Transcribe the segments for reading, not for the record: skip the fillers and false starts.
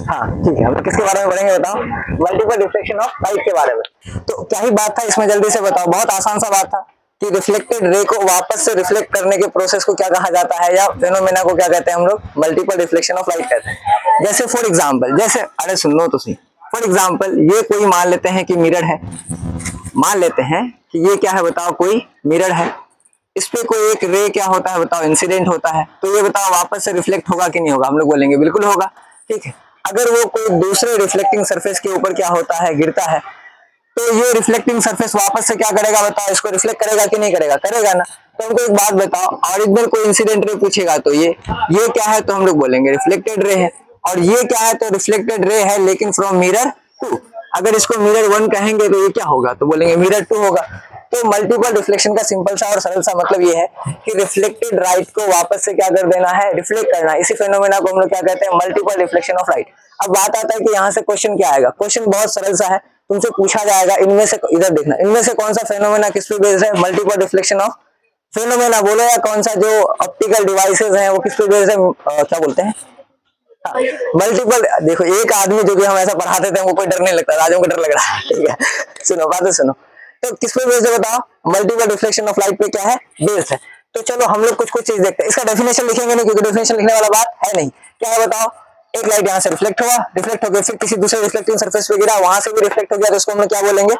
हाँ ठीक है, हम लोग किसके बारे में पढ़ेंगे बताओ? मल्टीपल रिफ्लेक्शन ऑफ लाइट के बारे में। तो क्या ही बात था इसमें, जल्दी से बताओ। बहुत आसान सा बात था कि रिफ्लेक्टेड रे को वापस से रिफ्लेक्ट करने के प्रोसेस को क्या कहा जाता है, या फेनोमेना को क्या कहते हैं हम लोग? मल्टीपल रिफ्लेक्शन ऑफ लाइट कहते हैं। जैसे फॉर एग्जाम्पल, जैसे अरे सुन लो तो सही, फॉर एग्जाम्पल ये कोई मान लेते हैं कि मिरर है, मान लेते हैं कि ये क्या है बताओ, कोई मिरर है, इस पे कोई एक रे क्या होता है बताओ, इंसिडेंट होता है, तो ये बताओ वापस से रिफ्लेक्ट होगा कि नहीं होगा? हम लोग बोलेंगे बिल्कुल होगा। ठीक है, अगर वो कोई दूसरे रिफ्लेक्टिंग सरफेस के ऊपर क्या होता है, गिरता है, तो ये रिफ्लेक्टिंग सरफेस वापस से क्या करेगा बताओ, इसको रिफ्लेक्ट करेगा कि नहीं करेगा? करेगा ना। तो हमको एक बात बताओ, ऑरिजिनल कोई इंसिडेंट रे पूछेगा तो ये क्या है, तो हम लोग बोलेंगे रिफ्लेक्टेड रे है। और ये क्या है, तो रिफ्लेक्टेड रे है लेकिन फ्रॉम मिरर टू। अगर इसको मिरर 1 कहेंगे तो ये क्या होगा, तो बोलेंगे मिरर 2 होगा। तो मल्टीपल रिफ्लेक्शन का सिंपल सा और सरल सा मतलब ये है कि रिफ्लेक्टेड लाइट को वापस से क्या कर देना है, रिफ्लेक्ट करना। इसी फेनोमेना को हम लोग क्या कहते हैं, मल्टीपल रिफ्लेक्शन ऑफ लाइट। अब बात आता है कि यहाँ से क्वेश्चन क्या आएगा। क्वेश्चन बहुत सरल सा है, तुमसे पूछा जाएगा इनमें से, इधर देखना, इनमें से कौन सा फेनोमेना किस पे बेस्ड है? मल्टीपल रिफ्लेक्शन ऑफ फेनोमेना बोलो, या कौन सा जो ऑप्टिकल डिवाइसेस हैं वो किस पे बेस्ड है, क्या बोलते हैं? मल्टीपल। देखो एक आदमी जो कि हम ऐसा पढ़ाते थे, हमको कोई डर नहीं लगता, राजों को डर लग रहा है। ठीक है, सुनो बातें सुनो। तो किस पे बेस्ड है बताओ? मल्टीपल रिफ्लेक्शन ऑफ लाइट पे क्या है, बेस्ड है। तो चलो हम लोग कुछ कुछ चीज देखते हैं। इसका डेफिनेशन लिखेंगे नहीं, क्योंकि डेफिनेशन लिखने वाला बात है नहीं। क्या है बताओ? एक लाइट यहाँ से रिफ्लेक्ट हुआ, रिफ्लेक्ट हो गया, फिर किसी दूसरे रिफ्लेक्टिंग सरफेस पे गिरा, वहां से भी रिफ्लेक्ट हो गया, तो उसको हम लोग क्या बोलेंगे?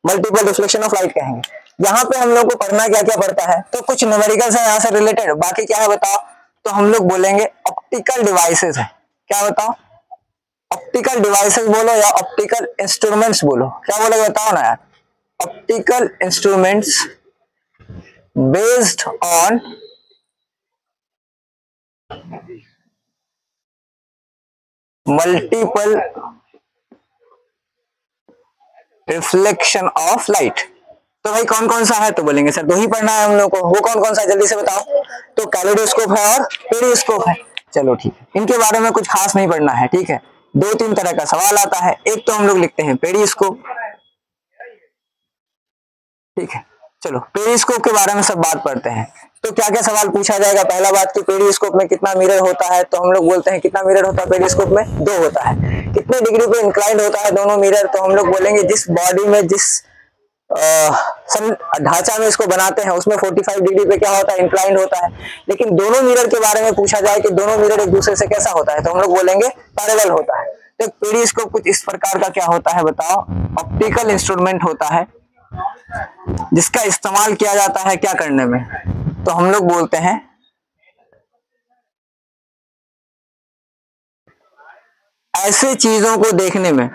मल्टीपल रिफ्लेक्शन ऑफ लाइट कहेंगे। यहाँ पे हम लोग को पढ़ना क्या क्या पड़ता है, तो कुछ न्यूमेरिकल्स है यहाँ से रिलेटेड, बाकी क्या है बताओ? तो हम लोग बोलेंगे ऑप्टिकल डिवाइसेस है। क्या बताओ? ऑप्टिकल डिवाइसेस बोलो या ऑप्टिकल इंस्ट्रूमेंट्स बोलो, क्या बोलोगे बताओ ना यार? Optical instruments based on multiple reflection of light. तो भाई कौन कौन सा है, तो बोलेंगे सर 2 ही पढ़ना है हम लोग को। वो कौन कौन सा है जल्दी से बताओ? तो कैलिडोस्कोप है और पेरिस्कोप है। चलो ठीक है, इनके बारे में कुछ खास नहीं पढ़ना है। ठीक है, 2-3 तरह का सवाल आता है। एक तो हम लोग लिखते हैं पेरिस्कोप। ठीक है, चलो पेरिस्कोप के बारे में सब बात पढ़ते हैं। तो क्या क्या सवाल पूछा जाएगा? पहला बात कि पेरिस्कोप में कितना मिरर होता है, तो हम लोग बोलते हैं कितना मिरर होता है पेरिस्कोप में? 2 होता है। कितने डिग्री पे इंक्लाइंड होता है दोनों मिरर, तो हम लोग बोलेंगे जिस बॉडी में, जिस ढांचा में इसको बनाते हैं उसमें 45 डिग्री पे क्या होता है, इंक्लाइंड होता है। लेकिन दोनों मिरर के बारे में पूछा जाए कि दोनों मिरर एक दूसरे से कैसा होता है, तो हम लोग बोलेंगे पैरेलल होता है। तो पेरिस्कोप कुछ इस प्रकार का क्या होता है बताओ? ऑप्टिकल इंस्ट्रूमेंट होता है जिसका इस्तेमाल किया जाता है क्या करने में, तो हम लोग बोलते हैं ऐसे चीजों को देखने में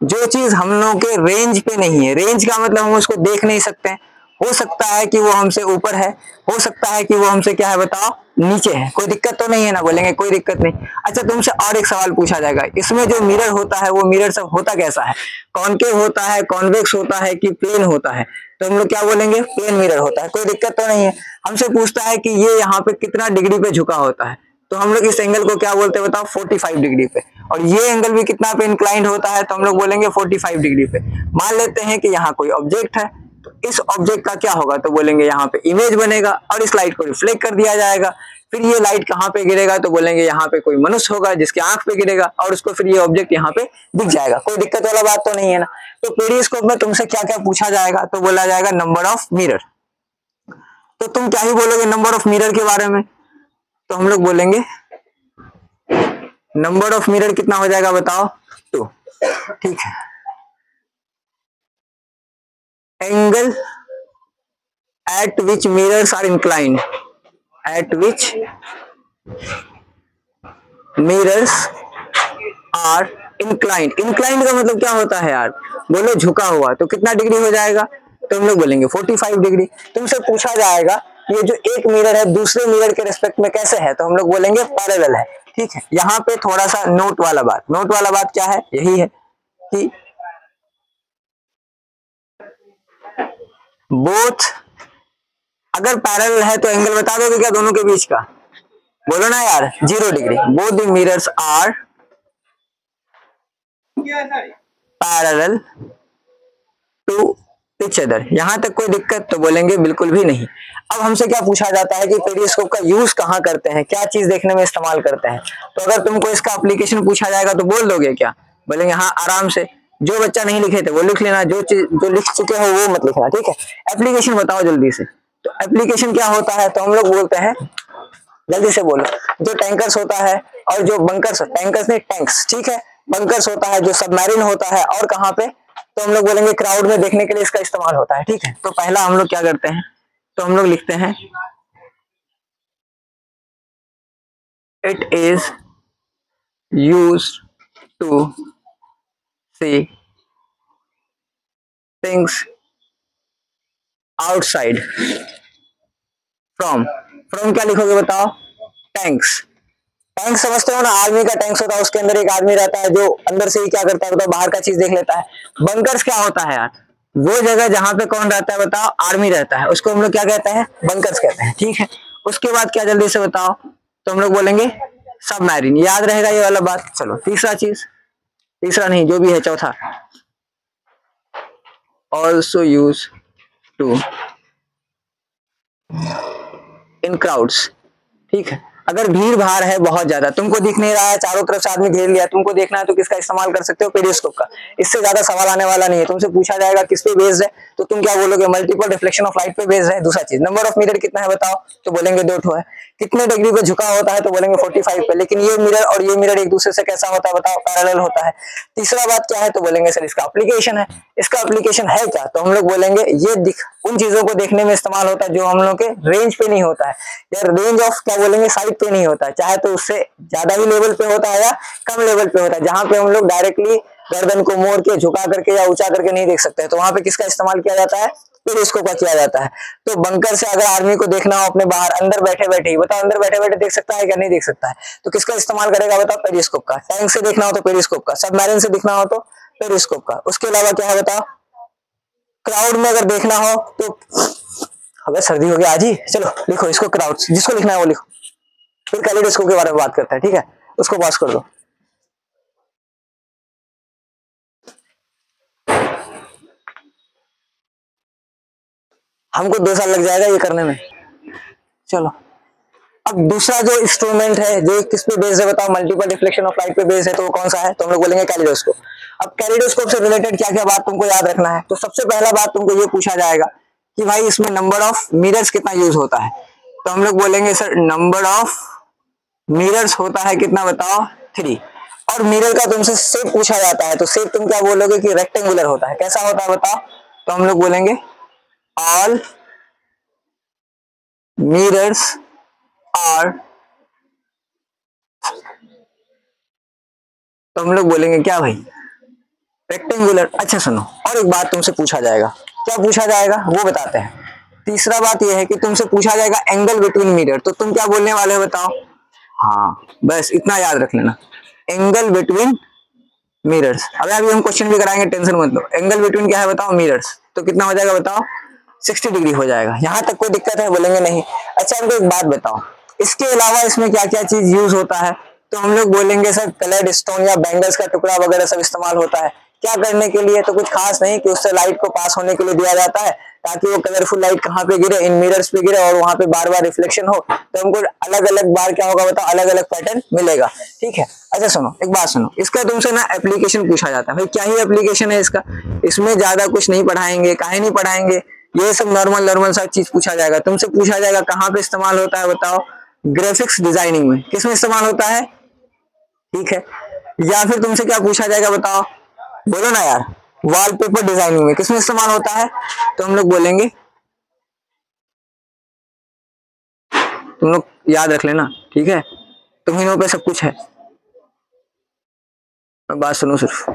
जो चीज हम लोगों के रेंज पे नहीं है। रेंज का मतलब हम उसको देख नहीं सकते हैं। हो सकता है कि वो हमसे ऊपर है, हो सकता है कि वो हमसे क्या है बताओ, नीचे है। कोई दिक्कत तो नहीं है ना? बोलेंगे कोई दिक्कत नहीं। अच्छा तुमसे और एक सवाल पूछा जाएगा, इसमें जो मिरर होता है वो मिरर सब होता कैसा है? कॉनकेव होता है, कॉन्वेक्स होता है कि प्लेन होता है? तो हम लोग क्या बोलेंगे? प्लेन मिरर होता है। कोई दिक्कत तो नहीं है। हमसे पूछता है कि ये यहाँ पे कितना डिग्री पे झुका होता है, तो हम लोग इस एंगल को क्या बोलते हैं बताओ? 45 डिग्री पे। और ये एंगल भी कितना पे इंक्लाइंड होता है, तो हम लोग बोलेंगे 45 डिग्री पे। मान लेते हैं कि यहाँ कोई ऑब्जेक्ट है, तो इस ऑब्जेक्ट का क्या होगा, तो बोलेंगे यहाँ पे इमेज बनेगा और इस लाइट को रिफ्लेक्ट कर दिया जाएगा। फिर ये लाइट कहाँ पे गिरेगा, तो बोलेंगे यहाँ पे कोई मनुष्य होगा जिसके आंख पे गिरेगा और उसको फिर ये ऑब्जेक्ट यहाँ पे दिख जाएगा। कोई दिक्कत वाला बात तो नहीं है ना? तो पेरिस्कोप में तुमसे क्या क्या पूछा जाएगा, तो बोला जाएगा नंबर ऑफ मिरर। तो तुम क्या ही बोलोगे नंबर ऑफ मिरर के बारे में? तो हम लोग बोलेंगे नंबर ऑफ मिरर कितना हो जाएगा बताओ? 2। ठीक है, angle at which mirrors are inclined, at which mirrors are inclined. Inclined का मतलब क्या होता है यार? बोलो झुका हुआ। तो कितना डिग्री हो जाएगा, तो हम लोग बोलेंगे 45 डिग्री। तुमसे पूछा जाएगा ये जो एक मिरर है दूसरे मिरर के रिस्पेक्ट में कैसे है, तो हम लोग बोलेंगे पैरेलल है। ठीक है, यहाँ पे थोड़ा सा नोट वाला बात। नोट वाला बात क्या है? यही है कि बोथ, अगर पैरेलल है तो एंगल बता दोगे क्या दोनों के बीच का? बोलो ना यार, 0 degree. Both the mirrors are parallel to each other. यहाँ तक कोई दिक्कत? तो बोलेंगे बिल्कुल भी नहीं। अब हमसे क्या पूछा जाता है कि पेरिस्कोप का यूज कहाँ करते हैं, क्या चीज देखने में इस्तेमाल करते हैं। तो अगर तुमको इसका एप्लीकेशन पूछा जाएगा तो बोल दोगे क्या? बोलेंगे हाँ आराम से। जो बच्चा नहीं लिखे थे वो लिख लेना, जो चीज जो लिख चुके हो वो मत लिखना, ठीक है। एप्लीकेशन बताओ जल्दी से। तो एप्लीकेशन क्या होता है? तो हम लोग बोलते हैं, जल्दी से बोलो, जो टैंकर्स होता है और जो बंकर्स, टैंकर्स नहीं टैंक्स, ठीक है, बंकर्स होता है, जो सबमरीन होता है, और कहाँ पे? तो हम लोग बोलेंगे क्राउड में देखने के लिए इसका इस्तेमाल होता है, ठीक है। तो पहला हम लोग क्या करते हैं, तो हम लोग लिखते हैं it is use to see things outside from. From क्या लिखोगे बताओ? टैंक्स। टैंक समझते हो ना, आर्मी का टैंक्स होता है, उसके अंदर एक आदमी रहता है जो अंदर से ही क्या करता है बताओ, बाहर का चीज देख लेता है। बंकर्स क्या होता है यार? वो जगह जहां पे कौन रहता है बताओ? आर्मी रहता है, उसको हम लोग क्या कहते हैं? बंकर्स कहते हैं, ठीक है। उसके बाद क्या जल्दी से बताओ? तो हम लोग बोलेंगे सबमरीन। याद रहेगा ये वाला बात। चलो तीसरा चीज, तीसरा नहीं जो भी है, चौथा, also use to in crowds, ठीक है। अगर भीड़ भाड़ है बहुत ज्यादा, तुमको दिख नहीं रहा है, चारों तरफ से आदमी घेर लिया, तुमको देखना है तो किसका इस्तेमाल कर सकते हो? पेरिस्कोप का। इससे ज्यादा सवाल आने वाला नहीं है। तुमसे पूछा जाएगा किस पे बेस्ड है, तो तुम क्या बोलोगे? मल्टीपल रिफ्लेक्शन ऑफ लाइट पे बेस्ड है। दूसरा चीज, नंबर ऑफ मिरर कितना है बताओ? तो बोलेंगे 2 ठो है। कितने डिग्री पे झुका होता है? तो बोलेंगे 45 पे। लेकिन ये मिरर और ये मिरर एक दूसरे से कैसा होता है बताओ? पैरेलल होता है। तीसरा बात क्या है? तो बोलेंगे सर इसका एप्लीकेशन है। इसका एप्लीकेशन है क्या? तो हम लोग बोलेंगे ये उन चीजों को देखने में इस्तेमाल होता है जो हम लोग के रेंज पे नहीं होता है, या रेंज ऑफ क्या बोलेंगे, साइड पे नहीं होता है। चाहे तो उससे ज्यादा ही लेवल पे होता है या कम लेवल पे होता है, जहां पे हम लोग डायरेक्टली गर्दन को मोड़ के, झुका करके या ऊंचा करके नहीं देख सकते हैं। तो वहां पे किसका इस्तेमाल किया जाता है? पेरिस्कोप का किया जाता है। तो बंकर से अगर आर्मी को देखना हो अपने बाहर, अंदर बैठे बैठे ही बताओ, अंदर बैठे बैठे देख सकता है क्या? नहीं देख सकता है। तो किसका इस्तेमाल करेगा बताओ? पेरिस्कोप का। टैंक से देखना हो तो पेरिस्कोप का, सबमरीन से दिखना हो तो पेरिस्कोप का। उसके अलावा क्या है बताओ? क्राउड में अगर देखना हो तो, अबे सर्दी हो गया आज ही, चलो लिखो इसको, क्राउड जिसको लिखना है वो लिखो। फिर कैलिडोस्कोप के बारे में बात करते हैं, ठीक है। उसको पास कर दो। हमको 2 साल लग जाएगा ये करने में। चलो अब दूसरा जो इंस्ट्रूमेंट है जो किस पे बेस्ड है बताओ? मल्टीपल रिफ्लेक्शन ऑफ लाइट पे बेस्ड है, तो वो कौन सा है? तो हम लोग बोलेंगे कैलिडोस्कोप। अब कैलिडोस्कोप से रिलेटेड क्या क्या बात तुमको याद रखना है? तो सबसे पहला बात तुमको ये पूछा जाएगा कि भाई इसमें नंबर ऑफ मिरर्स कितना यूज होता है। तो हम लोग बोलेंगे सर नंबर ऑफ मिरर्स होता है कितना बताओ? 3। और मिरर का तुमसे शेप पूछा जाता है, तो शेप तुम क्या बोलोगे कि रेक्टेंगुलर होता है। कैसा होता है बताओ? तो हम लोग बोलेंगे ऑल मिरर्स आर, तो हम लोग बोलेंगे क्या भाई? रेक्टेंगुलर। अच्छा सुनो, और एक बात तुमसे पूछा जाएगा। क्या पूछा जाएगा वो बताते हैं। तीसरा बात यह है कि तुमसे पूछा जाएगा एंगल बिटवीन मिरर, तो तुम क्या बोलने वाले हो बताओ? हाँ बस इतना याद रख लेना, एंगल बिटवीन मिरर्स। अभी हम क्वेश्चन भी कराएंगे, टेंशन मत लो। एंगल बिटवीन क्या है बताओ? मिरर्स। तो कितना हो जाएगा बताओ? 60 डिग्री हो जाएगा। यहाँ तक कोई दिक्कत है? बोलेंगे नहीं। अच्छा हमको एक बात बताओ, इसके अलावा इसमें क्या क्या चीज यूज होता है? तो हम लोग बोलेंगे सर कलर्ड स्टोन या बैंगल्स का टुकड़ा वगैरह सब इस्तेमाल होता है। क्या करने के लिए? तो कुछ खास नहीं, कि उससे लाइट को पास होने के लिए दिया जाता है, ताकि वो कलरफुल लाइट कहाँ पे गिरे? इन मिरर्स पे गिरे, और वहां पे बार बार रिफ्लेक्शन हो, तो हमको अलग अलग बार क्या होगा बताओ? अलग अलग पैटर्न मिलेगा, ठीक है। अच्छा सुनो एक बात सुनो, इसका तुमसे ना एप्लीकेशन पूछा जाता है। भाई क्या ही एप्लीकेशन है इसका? इसमें ज्यादा कुछ नहीं पढ़ाएंगे। काहे नहीं पढ़ाएंगे? ये सब नॉर्मल नॉर्मल सा चीज पूछा जाएगा। तुमसे पूछा जाएगा कहाँ पे इस्तेमाल होता है बताओ? ग्राफिक्स डिजाइनिंग में। किसमें इस्तेमाल होता है? ठीक है। या फिर तुमसे क्या पूछा जाएगा बताओ? बोलो ना यार, वॉलपेपर डिजाइनिंग में। किसमें इस्तेमाल होता है? तो हम लोग बोलेंगे, तुम लोग याद रख लेना, ठीक है। तुम्हिनों पे सब कुछ है। बात सुनो सिर्फ,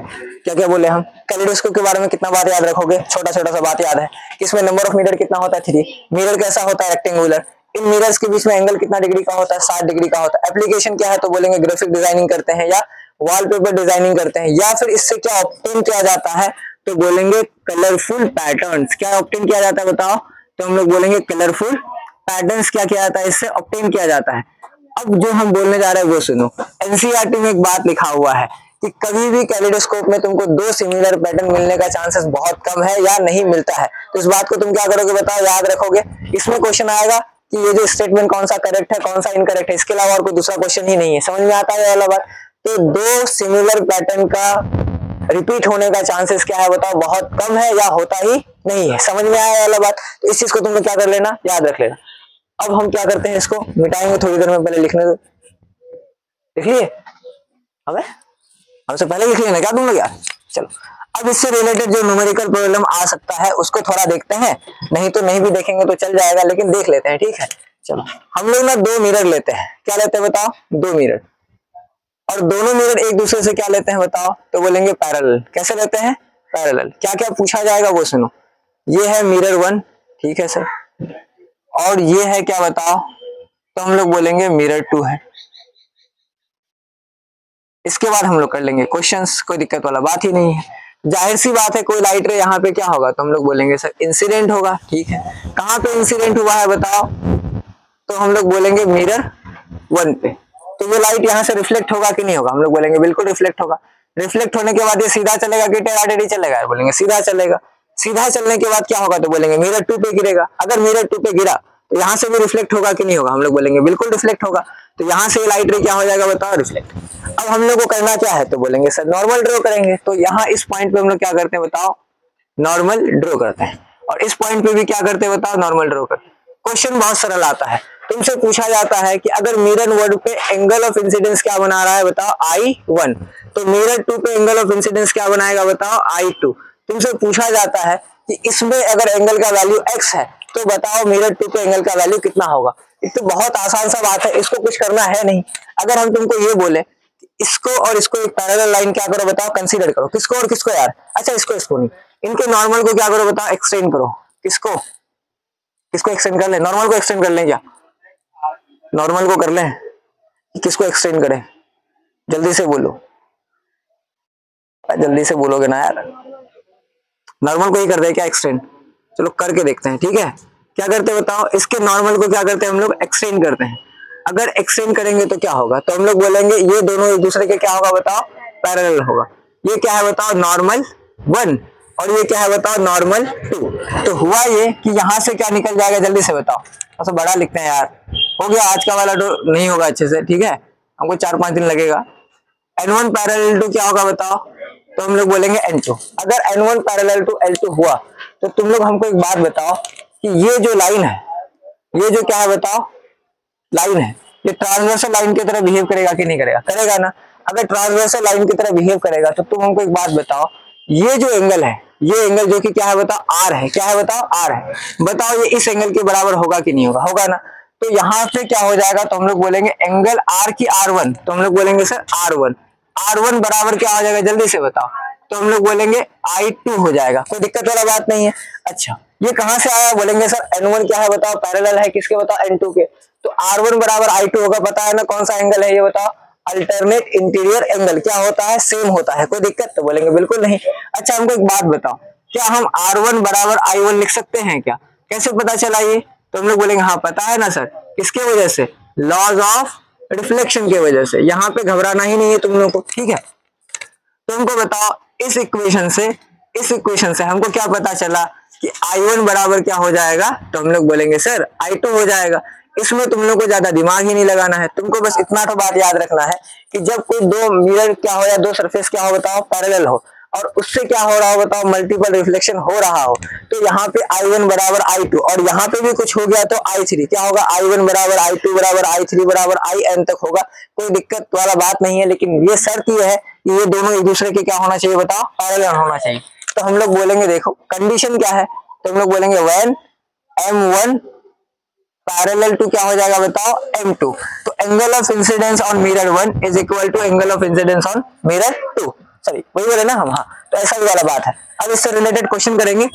क्या क्या बोले हम? कैलिडोस्कोप के बारे में कितना बात याद रखोगे? छोटा छोटा सा बात याद है। इसमें नंबर ऑफ मिरर कितना होता है? 3। मिरर कैसा होता है? रेक्टेंगुलर। इन मिरर्स के बीच में एंगल कितना डिग्री का होता है? 60 डिग्री का होता है। एप्लीकेशन क्या है? तो बोलेंगे ग्राफिक डिजाइनिंग करते हैं, या वॉलपेपर डिजाइनिंग करते हैं, या फिर इससे क्या ऑब्टेन किया जाता है? तो बोलेंगे कलरफुल पैटर्न्स। क्या ऑब्टेन किया जाता है बताओ? तो हम लोग बोलेंगे कलरफुल पैटर्न्स क्या किया जाता है? इससे ऑब्टेन किया जाता है। अब जो हम बोलने जा रहे हैं वो सुनो। एनसीईआरटी में एक बात लिखा हुआ है कि कभी भी कैलिडोस्कोप में तुमको दो सिमिलर पैटर्न मिलने का चांसेस बहुत कम है या नहीं मिलता है। तो इस बात को तुम क्या करोगे बताओ, याद रखोगे। इसमें क्वेश्चन आएगा कि ये जो स्टेटमेंट कौन सा करेक्ट है कौन सा इनकरेक्ट है, इसके अलावा और कोई दूसरा क्वेश्चन ही नहीं है। समझ में आता है ये वाला बात। तो दो सिमिलर पैटर्न का रिपीट होने का चांसेस क्या है बताओ, बहुत कम है या होता ही नहीं है। समझ में आया वाला बात। तो इस चीज को तुमने क्या कर लेना, याद रख लेना। अब हम क्या करते हैं, इसको मिटाएंगे थोड़ी देर में, पहले लिखने दो। लिख लिए हमें, हमसे पहले लिख लेना क्या तुम लोग यार। चलो अब इससे रिलेटेड जो न्यूमेरिकल प्रॉब्लम आ सकता है उसको थोड़ा देखते हैं, नहीं तो नहीं भी देखेंगे तो चल जाएगा, लेकिन देख लेते हैं, ठीक है। चलो हम लोग ना दो मिरर लेते हैं, क्या लेते हैं बताओ, दो मिरर, और दोनों मिरर एक दूसरे से क्या लेते हैं बताओ, तो बोलेंगे पैरेलल। कैसे लेते हैं, पैरेलल। क्या क्या पूछा जाएगा वो सुनो। ये है मिरर 1, ठीक है सर, और ये है क्या बताओ, तो हम लोग बोलेंगे मिरर 2 है। इसके बाद हम लोग कर लेंगे क्वेश्चंस, कोई दिक्कत वाला बात ही नहीं है। जाहिर सी बात है कोई लाइट रे यहाँ पे क्या होगा, तो हम लोग बोलेंगे सर इंसिडेंट होगा, ठीक है। कहाँ पे इंसिडेंट हुआ है बताओ, तो हम लोग बोलेंगे मिरर 1 पे। तो वो लाइट यहाँ से रिफ्लेक्ट होगा कि नहीं होगा, हम लोग बोलेंगे बिल्कुल रिफ्लेक्ट होगा। रिफ्लेक्ट होने के बाद ये सीधा चलेगा कि टेढ़ा टेढ़ी चलेगा, बोलेंगे सीधा चलेगा। सीधा चलने के बाद क्या होगा, तो बोलेंगे मिरर 2 पे गिरेगा। अगर मिरर 2 पे गिरा तो यहाँ से भी रिफ्लेक्ट होगा कि नहीं होगा, हम लोग बोलेंगे बिल्कुल रिफ्लेक्ट होगा। तो यहाँ से लाइट रे क्या हो जाएगा बताओ, रिफ्लेक्ट। अब हम लोग को करना क्या है, तो बोलेंगे सर नॉर्मल ड्रॉ करेंगे। तो यहाँ इस पॉइंट पे हम लोग क्या करते हैं बताओ, नॉर्मल ड्रॉ करते हैं, और इस पॉइंट पे भी क्या करते हैं बताओ, नॉर्मल ड्रॉ करते हैं। क्वेश्चन बहुत सरल आता है, तुमसे पूछा जाता है कि अगर मिरर 1 पे एंगल ऑफ इंसिडेंस क्या बना रहा है बताओ, I1, तो मिरर 2 पे एंगल ऑफ इंसिडेंस क्या बनाएगा बताओ, I2। तुमसे पूछा जाता है कि इसमें अगर एंगल का वैल्यू x है तो बताओ मिरर 2 पे एंगल का वैल्यू कितना होगा। ये तो बहुत आसान सा बात है, इसको कुछ करना है नहीं। अगर हम तुमको ये बोले इसको और इसको एक पैरेलल लाइन क्या करो बताओ, कंसीडर करो। किसको और किसको यार, अच्छा इसको नहीं, इनके नॉर्मल को क्या करो बताओ, एक्सटेंड करो। किसको किसको एक्सटेंड कर ले, नॉर्मल को एक्सटेंड कर लें क्या, नॉर्मल को कर लें, किसको एक्सटेंड करें, जल्दी से बोलो, जल्दी से बोलोगे ना यार। नॉर्मल को ही कर दे क्या एक्सटेंड, चलो करके देखते हैं, ठीक है। क्या करते हैं बताओ, इसके नॉर्मल को क्या करते हैं हम लोग, एक्सटेंड करते हैं। अगर एक्सटेंड करेंगे तो क्या होगा, तो हम लोग बोलेंगे ये दोनों एक दूसरे के क्या होगा बताओ, पैरेलल होगा। ये क्या है बताओ, नॉर्मल 1, और ये क्या है बताओ, नॉर्मल 2। तो हुआ ये कि यहाँ से क्या निकल जाएगा, जल्दी से बताओ। अच्छा बड़ा लिखते हैं यार, हो गया आज का वाला तो नहीं होगा अच्छे से, ठीक है, हमको 4-5 दिन लगेगा। N1 पैरेलल टू क्या होगा बताओ, तो हम लोग बोलेंगे N2। अगर N1 पैरेलल टू L2 हुआ तो तुम लोग हमको एक बात बताओ कि ये जो लाइन है, ये जो क्या है बताओ, लाइन है, ये ट्रांसवर्सल लाइन की तरह बिहेव करेगा कि नहीं करेगा, करेगा ना। अगर ट्रांसवर्सल लाइन की तरह बिहेव करेगा तो तुम हमको एक बात बताओ, ये जो एंगल है, ये एंगल जो कि क्या है बताओ, R है, क्या है बताओ, R है। बताओ ये इस एंगल के बराबर होगा कि नहीं होगा, होगा ना। तो यहाँ पे क्या हो जाएगा, तो हम लोग बोलेंगे एंगल R की R1, तो हम लोग बोलेंगे सर R1। R1 बराबर क्या हो जाएगा, जल्दी से बताओ, तो हम लोग बोलेंगे I2 हो जाएगा। कोई दिक्कत वाला बात नहीं है। अच्छा ये कहां से आया, बोलेंगे सर N1 क्या है बताओ, पैरेलल है किसके बताओ, N2 के। तो R1 बराबर I2 होगा, पता है ना कौन सा एंगल है ये बताओ, अल्टरनेट इंटीरियर एंगल। क्या होता है, सेम होता है। कोई दिक्कत, तो बोलेंगे बिल्कुल नहीं। अच्छा हमको एक बात बताओ, क्या हम R1 बराबर I1 लिख सकते हैं क्या, कैसे पता चला ये, तो हम लोग बोलेंगे हाँ पता है ना सर, किसके वजह से, लॉज ऑफ रिफ्लेक्शन के वजह से। यहाँ पे घबराना ही नहीं है तुम लोग को, ठीक है। तो हमको बताओ इस इक्वेशन से हमको क्या पता चला कि I1 बराबर क्या हो जाएगा, तो हम लोग बोलेंगे सर I2 हो जाएगा। इसमें तुम लोग को ज्यादा दिमाग ही नहीं लगाना है, तुमको बस इतना तो बात याद रखना है कि जब कोई दो मिरर क्या हो या दो सरफेस क्या हो बताओ, पैरेलल हो, और उससे क्या हो रहा हो बताओ, मल्टीपल रिफ्लेक्शन हो रहा हो, तो यहाँ पे I1 बराबर I2, और यहाँ पे भी कुछ हो गया तो I3 क्या होगा, I1 बराबर I2 बराबर I3 बराबर IN तक होगा। कोई दिक्कत वाला बात नहीं है, लेकिन ये शर्त ये है कि ये दोनों एक दूसरे के क्या होना चाहिए बताओ, पैरेलल होना चाहिए। तो हम लोग बोलेंगे देखो कंडीशन क्या है, तो हम लोग बोलेंगे when M1 पैरेलल टू क्या हो जाएगा बताओ, M2। तो angle of incidence on mirror 1 is equal to angle of incidence on mirror 2। Sorry वही बोले ना हम, हाँ तो ऐसा ही वाला बात है। अब इससे रिलेटेड क्वेश्चन करेंगे,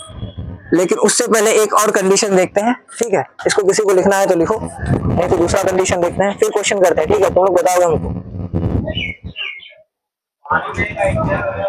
लेकिन उससे पहले एक और कंडीशन देखते हैं, ठीक है। इसको किसी को लिखना है तो लिखो, नहीं तो दूसरा कंडीशन देखते हैं, फिर क्वेश्चन करते हैं, ठीक है। तुम लोग बताओगे हमको,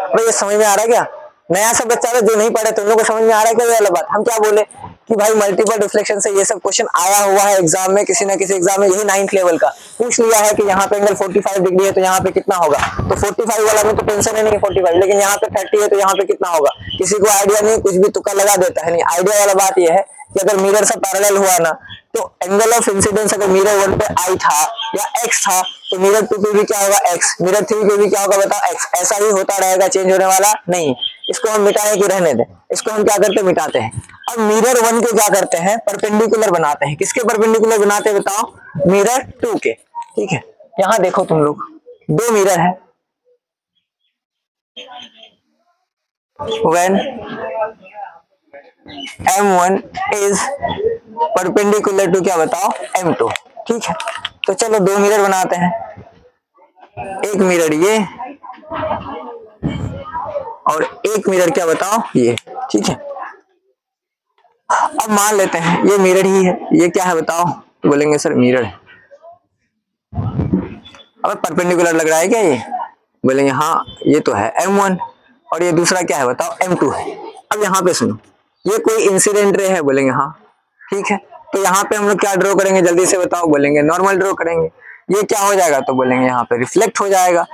भाई ये समझ में आ रहा है क्या, नया सब बच्चा जो नहीं पढ़े तुम लोग को समझ में आ रहा है क्या ये वाला बात। हम क्या बोले कि भाई मल्टीपल रिफ्लेक्शन से ये सब क्वेश्चन आया हुआ है एग्जाम में, किसी ना किसी एग्जाम में, यही 9th लेवल का पूछ लिया है कि यहाँ पे एंगल 45 डिग्री है तो यहाँ पे कितना होगा। तो 45 वाला में तो टेंशन ही नहीं है 45, लेकिन यहाँ पे 30 है तो यहाँ पे कितना होगा, किसी को आइडिया नहीं, कुछ भी तुक्का लगा देता है। नहीं, आइडिया वाला बात यह है कि अगर मिरर से पैरेलल हुआ ना तो एंगल ऑफ इंसिडेंस अगर मिरर 1 पे आई था या एक्स था तो मिरर 2 पे भी क्या होगा एक्स, मिरर 3 पे भी क्या होगा बताओ एक्स। ऐसा ही होता रहेगा, चेंज होने वाला नहीं। इसको हम मिटाएं कि रहने दें, इसको हम क्या करते हैं मिटाते हैं। अब मिरर 1 को क्या करते हैं परपेंडिकुलर बनाते हैं, किसके परपेंडिकुलर बनाते हैं बताओ, मिरर 2 के। ठीक है, यहां देखो तुम लोग, दो मिरर है, when M1 is perpendicular to क्या बताओ M2। ठीक है, तो चलो दो मिरर बनाते हैं, एक मिरर ये और एक मिरर क्या बताओ ये। ठीक है, अब मान लेते हैं ये मिरर ही है, ये क्या है बताओ, तो बोलेंगे सर मिरर है। अब परपेंडिकुलर लग रहा है क्या ये, बोलेंगे हाँ ये तो है M1 और ये दूसरा क्या है बताओ M2 है। अब यहाँ पे सुनो, ये कोई इंसिडेंट रे है, बोलेंगे हाँ ठीक है। तो यहाँ पे हम लोग क्या ड्रॉ करेंगे जल्दी से बताओ, बोलेंगे नॉर्मल ड्रॉ करेंगे। ये क्या हो जाएगा तो बोलेंगे यहाँ पे रिफ्लेक्ट हो जाएगा,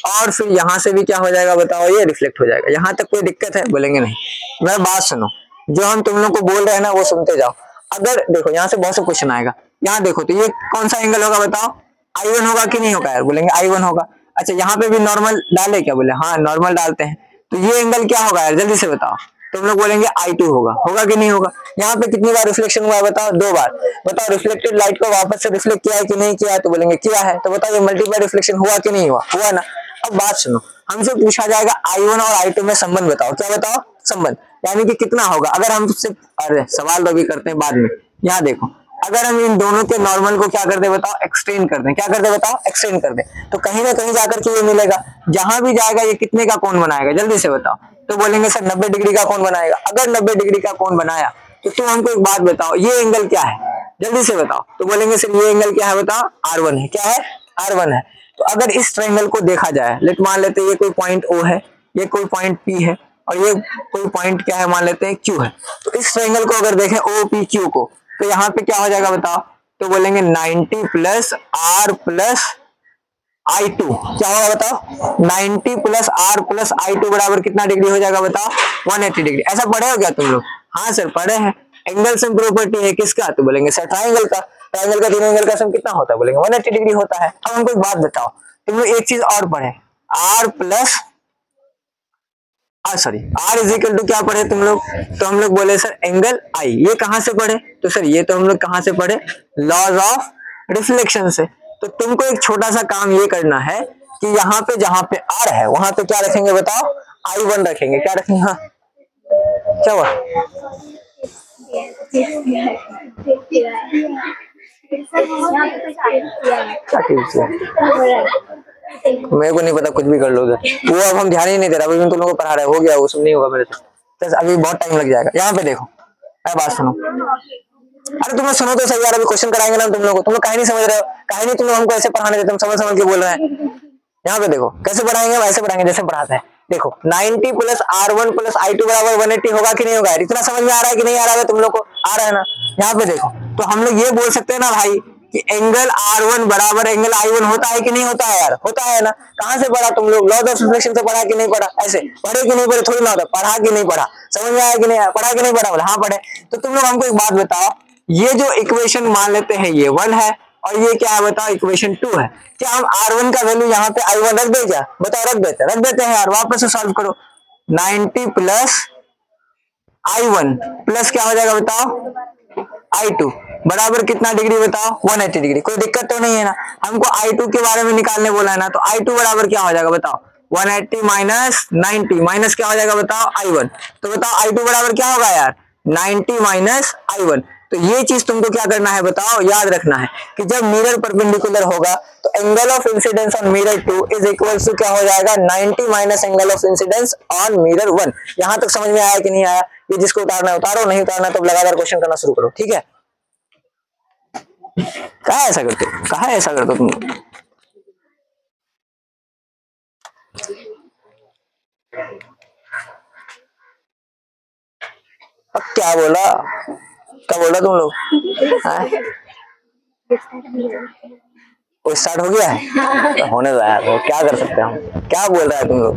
और फिर यहाँ से भी क्या हो जाएगा बताओ, ये रिफ्लेक्ट हो जाएगा। यहाँ तक कोई दिक्कत है, बोलेंगे नहीं। मेरा बात सुनो, जो हम तुम लोग को बोल रहे हैं ना वो सुनते जाओ। अगर देखो यहाँ से बहुत सा क्वेश्चन आएगा, यहाँ देखो तो ये कौन सा एंगल होगा बताओ, I1 होगा कि नहीं होगा यार, बोलेंगे I1 होगा। अच्छा यहाँ पे भी नॉर्मल डाले क्या, बोले हाँ नॉर्मल डालते हैं। तो ये एंगल क्या होगा यार जल्दी से बताओ, तुम लोग बोलेंगे I2 होगा, होगा कि नहीं होगा। यहाँ पे कितनी बार रिफ्लेक्शन हुआ है बताओ, दो बार। बताओ रिफ्लेक्टेड लाइट को वापस से रिफ्लेक्ट किया है कि नहीं किया है, तो बोलेंगे किया है। तो बताओ ये मल्टीपल रिफ्लेक्शन हुआ कि नहीं हुआ, हुआ ना। अब बात सुनो, हमसे पूछा जाएगा I1 और I2 में संबंध बताओ, क्या बताओ संबंध, यानी कि कितना होगा। अगर हम सिर्फ, अरे सवाल तो भी करते हैं बाद में, यहाँ देखो अगर हम इन दोनों के नॉर्मल को क्या कर दे बताओ एक्सटेंड कर दें, क्या कर दे बताओ एक्सटेंड कर दें, तो कहीं ना कहीं जाकर के ये मिलेगा। जहां भी जाएगा ये कितने का कोण बनाएगा जल्दी से बताओ, तो बोलेंगे सर 90 डिग्री का कोण बनाएगा। अगर 90 डिग्री का कोण बनाया तो तुम हमको एक बात बताओ, ये एंगल क्या है जल्दी से बताओ, तो बोलेंगे सर ये एंगल क्या है बताओ, R1 है। क्या है, R1 है। तो अगर इस ट्रायंगल को देखा जाए, लेट मान लेते हैं ये कोई पॉइंट O है, ये कोई पॉइंट P है और ये कोई पॉइंट क्या है मान लेते हैं Q है। तो इस ट्रायंगल को अगर देखें OPQ को, तो यहाँ पे क्या हो जाएगा बताओ, तो बोलेंगे 90 प्लस R प्लस I2, क्या होगा बताओ 90 प्लस R प्लस I2 बराबर कितना डिग्री हो जाएगा बताओ 180 डिग्री। ऐसा पढ़े हो क्या तुम लोग, हाँ सर पढ़े हैं। एंगल सम प्रॉपर्टी है किसका, तो बोलेंगे सर ट्रायंगल का। ट्रायंगल का तीनों एंगल का सम कितना होता है, बोलेंगे 180 डिग्री होता है। अब हमको एक बात बताओ, तुम लोग एक चीज और पढ़े, R plus sorry R is equal to क्या पढ़े तुम लोग, तो हम लोग बोले सर एंगल I। ये कहां से पढ़े, तो सर ये तो हम लोग कहां से पढ़े, लॉज ऑफ रिफ्लेक्शन से। तो तुमको एक छोटा सा काम ये करना है कि यहाँ पे जहां पे R है वहां पे क्या रखेंगे बताओ, I1 रखेंगे। क्या रखेंगे, हाँ क्या हुआ, क्या मेरे को नहीं पता, कुछ भी कर लो वो, अब हम ध्यान ही नहीं दे रहा, अभी तुम लोगों को पढ़ा रहा है, हो गया वो सब नहीं होगा मेरे से, अभी बहुत टाइम लग जाएगा। यहाँ पे देखो, अरे बात सुनो, अरे तुम्हें सुनो तो सही यार, अभी क्वेश्चन कराएंगे ना तुम लोग को, तुम लोग कहानी समझ रहे हो, कहानी तुम लोग हमको ऐसे पढ़ाने देते, हम समझ समझ के बोल रहे हैं। यहाँ पे देखो कैसे पढ़ाएंगे, वैसे पढ़ाएंगे जैसे पढ़ाते हैं। देखो 90 प्लस R1 प्लस I2 बराबर 180 होगा कि नहीं होगा, इतना समझ में आ रहा है कि नहीं आ रहा है तुम लोग को, आ रहा है ना। यहाँ पे देखो, तो हम लोग ये बोल सकते हैं ना भाई कि एंगल R1 बराबर एंगल I1 होता है कि नहीं होता है यार, होता है ना। कहां से पढ़ा तुम लोग, लॉज ऑफ रिफ्लेक्शन से पढ़ा कि नहीं पढ़ा, ऐसे पढ़े कि नहीं पढ़े थोड़ी ना होता, पढ़ा कि नहीं पढ़ा, समझ में आया कि नहीं आया, पढ़ा कि नहीं पढ़ा, बोला हाँ पढ़े। तो तुम लोग हमको एक बात बताओ, ये जो इक्वेशन मान लेते हैं ये 1 है और ये क्या है बताओ इक्वेशन 2 है, क्या हम R1 का वैल्यू यहाँ पे I1 रख दे क्या, बताओ रख देते हैं यार, वापस से सॉल्व करो। 90 प्लस I1 प्लस क्या हो जाएगा बताओ I2 बराबर कितना डिग्री बताओ 180 डिग्री। कोई दिक्कत तो नहीं है ना, हमको I2 के बारे में निकालने बोला है ना, तो I2 बराबर क्या हो जाएगा बताओ 180 माइनस 90 माइनस क्या हो जाएगा बताओ I1। तो बताओ I2 बराबर क्या होगा यार 90 माइनस I1। तो ये चीज तुमको क्या करना है बताओ, याद रखना है कि जब मिरर परपेंडिकुलर होगा तो angle of incidence on mirror 2 is equal to क्या हो जाएगा 90 minus angle of incidence on mirror 1। यहां तक समझ में आया कि नहीं आया, ये जिसको उतारना है उतारो, नहीं उतारना तो लगातार क्वेश्चन करना शुरू करो, ठीक है। कहा ऐसा करते हो, कहा ऐसा करते हो तुम, अब क्या बोला, क्या बोल रहा तुम लोग? वो स्टार्ट हो गया है तो होने दो यार, वो क्या कर सकते हैं हम, क्या बोल रहा है तुम लोग?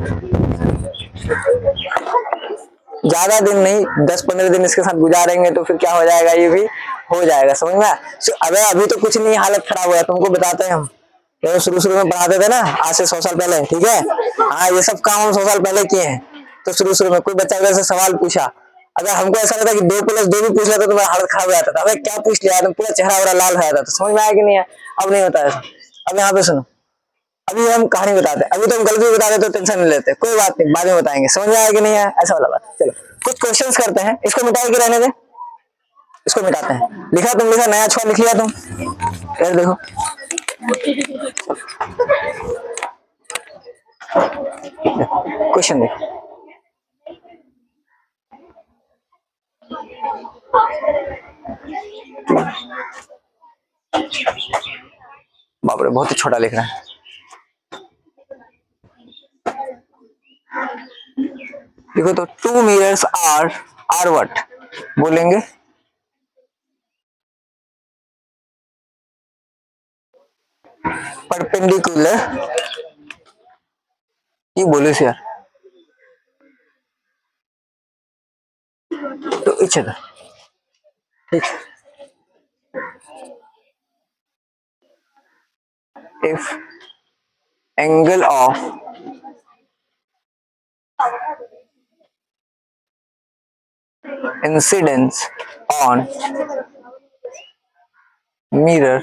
ज्यादा दिन नहीं, 10-15 दिन इसके साथ गुजारेंगे तो फिर क्या हो जाएगा, ये भी हो जाएगा, समझ में? अबे अभी तो कुछ नहीं, हालत खराब हुआ, तुमको बताते हैं हम, तो शुरू में पढ़ाते थे ना, आज से 100 साल पहले, ठीक है? हाँ, ये सब काम हम 100 साल पहले किए हैं। तो शुरू में कोई बच्चा अगर से सवाल पूछा, अगर हमको ऐसा लगता कि 2+2 भी पूछ लेता तो मेरा हालत खराब हो जाता था, अबे क्या पूछ लिया, पूरा चेहरा पूरा लाल हो जाता था, समझ में आया कि नहीं है? अब नहीं होता ऐसा। अब यहाँ पे सुनो, अभी हम कहानी बताते हैं, अभी तो हम गलती बता देते तो टेंशन नहीं लेते, कोई बात नहीं, बाद में बताएंगे, समझ में आया कि नहीं है? ऐसा वाला बात। चलो कुछ क्वेश्चंस करते हैं, इसको मिटा के रहने दे, इसको मिटाते हैं। लिखा तुम, लिखा नया छोर लिख लिया तुम, फिर देखो क्वेश्चन देखो। बाप रे, बहुत ही छोटा लिख रहा है। देखो तो 2 मिरर्स आर व्हाट बोलेंगे? परपेंडिकुलर, ये बोले से यार, तो इच अदर, ठीक? If angle of incidence on mirror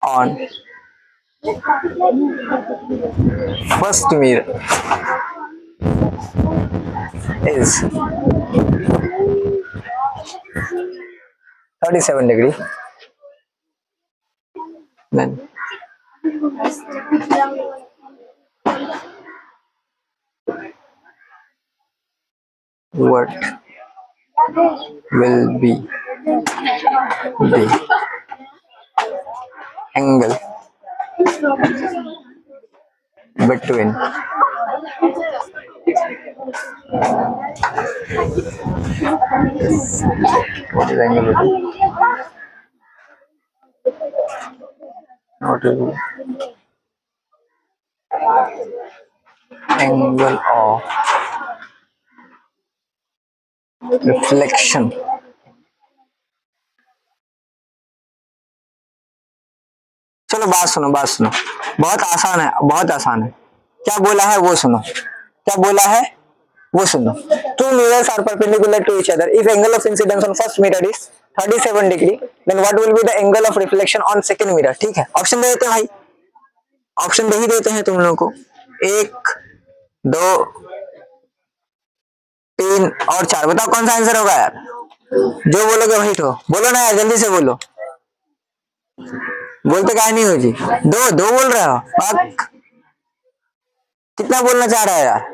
on first mirror is 37 degree, then what will be the angle between what is angle between what is angle of reflection? चलो बात सुनो, बात सुनो, बहुत आसान है, बहुत आसान है। क्या बोला है वो सुनो, क्या बोला है वो सुनो। 2 mirrors are perpendicular to each other. If angle of incidence on first mirror is 37 degree, then what will be the angle of reflection on second mirror? ठीक है, ऑप्शन दे देते हैं भाई, ऑप्शन दे ही देते हैं तुम लोगों को, 1, 2, 3 और 4। बताओ कौन सा आंसर होगा यार? जो बोलोगे वही तो बोलो ना यार, जल्दी से बोलो, बोलते क्या नहीं हो जी? 2 बोल रहे हो, बात कितना बोलना चाह रहा है यार?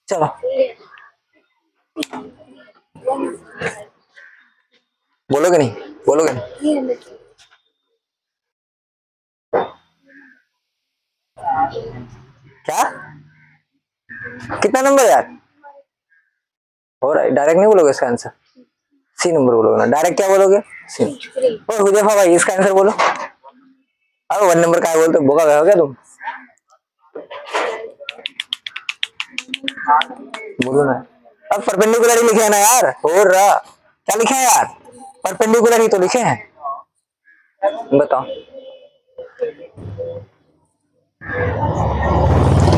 चलो बोलोगे नहीं, बोलोगे नहीं? क्या कितना नंबर यार हो रहा है? डायरेक्ट नहीं बोलोगे इसका आंसर, सी नंबर बोलोगे ना, डायरेक्ट क्या बोलोगे? सी। और हुजैफा भाई इसका आंसर बोलो। अब 1 नंबर का बोलते, बोका गए हो क्या तुम? बोलो ना, अब परपेंडिकुलर ही लिखे है ना यार, हो रहा क्या लिखे हैं यार? परपेंडिकुलर ही तो लिखे हैं, बताओ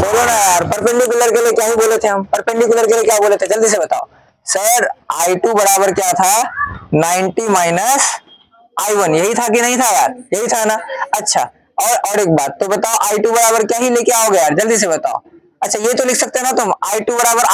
बोलो ना यार। परपेंडिकुलर के लिए क्या ही बोले थे हम? परपेंडिकुलर के लिए क्या बोले थे, जल्दी से बताओ सर। I2 बराबर क्या था? 90 माइनस I1, यही था कि नहीं था यार? यही था ना। अच्छा, और एक बात तो बताओ, I2 बराबर क्या ही लेके आओगे यार, जल्दी से बताओ। अच्छा ये तो लिख सकते हैं ना तुम, I2 बराबर